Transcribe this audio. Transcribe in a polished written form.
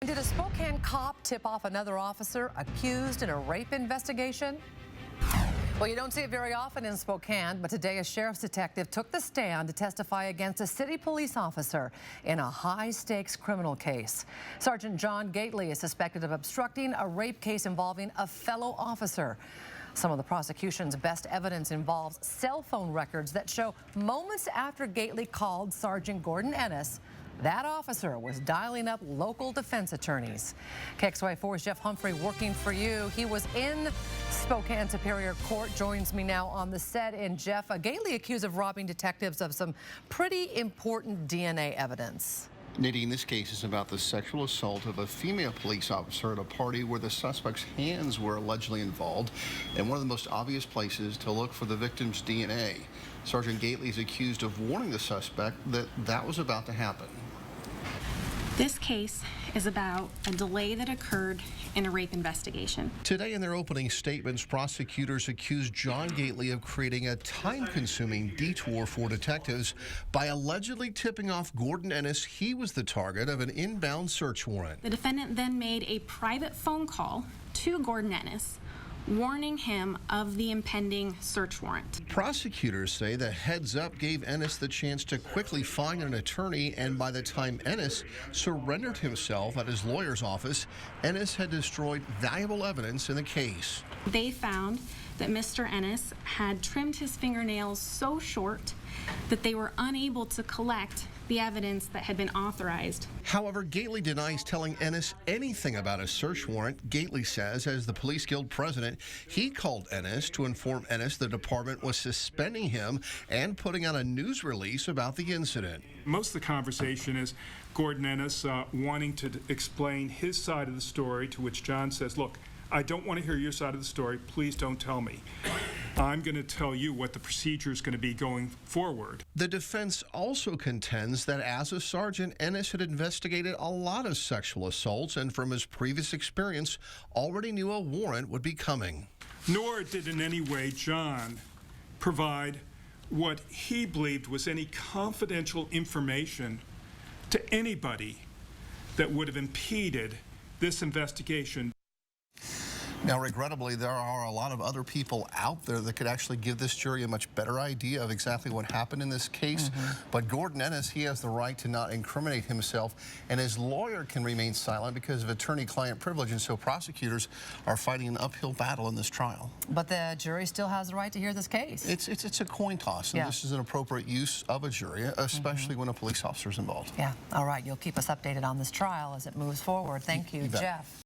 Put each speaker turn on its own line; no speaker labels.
Did a Spokane cop tip off another officer accused in a rape investigation? Well, you don't see it very often in Spokane, but today a sheriff's detective took the stand to testify against a city police officer in a high-stakes criminal case. Sergeant John Gately is suspected of obstructing a rape case involving a fellow officer. Some of the prosecution's best evidence involves cell phone records that show moments after Gately called Sergeant Gordon Ennis, that officer was dialing up local defense attorneys. KXLY4's Jeff Humphrey working for you. He was in Spokane Superior Court, joins me now on the set. And Jeff, Gately accused of robbing detectives of some pretty important DNA evidence.
Nadine, this case is about the sexual assault of a female police officer at a party where the suspect's hands were allegedly involved, and one of the most obvious places to look for the victim's DNA. Sergeant Gately is accused of warning the suspect that that was about to happen.
This case is about a delay that occurred in a rape investigation.
Today in their opening statements, prosecutors accused John Gately of creating a time-consuming detour for detectives by allegedly tipping off Gordon Ennis he was the target of an inbound search warrant.
The defendant then made a private phone call to Gordon Ennis, warning him of the impending search warrant.
Prosecutors say the heads up gave Ennis the chance to quickly find an attorney, and by the time Ennis surrendered himself at his lawyer's office, Ennis had destroyed valuable evidence in the case.
They found that Mr. Ennis had trimmed his fingernails so short that they were unable to collect the evidence that had been authorized.
However, Gately denies telling Ennis anything about a search warrant. Gately says, as the Police Guild president, he called Ennis to inform Ennis the department was suspending him and putting out a news release about the incident.
Most of the conversation is Gordon Ennis wanting to explain his side of the story, to which John says, look, I don't want to hear your side of the story. Please don't tell me. I'm going to tell you what the procedure is going to be going forward.
The defense also contends that as a sergeant, Ennis had investigated a lot of sexual assaults and from his previous experience already knew a warrant would be coming.
Nor did in any way John provide what he believed was any confidential information to anybody that would have impeded this investigation.
Now, regrettably, there are a lot of other people out there that could actually give this jury a much better idea of exactly what happened in this case. But Gordon Ennis, he has the right to not incriminate himself, and his lawyer can remain silent because of attorney-client privilege, and so prosecutors are fighting an uphill battle in this trial.
But the jury still has the right to hear this case.
It's a coin toss, and this is an appropriate use of a jury, especially when a police officer is involved.
Yeah, all right, you'll keep us updated on this trial as it moves forward. Thank you, Jeff.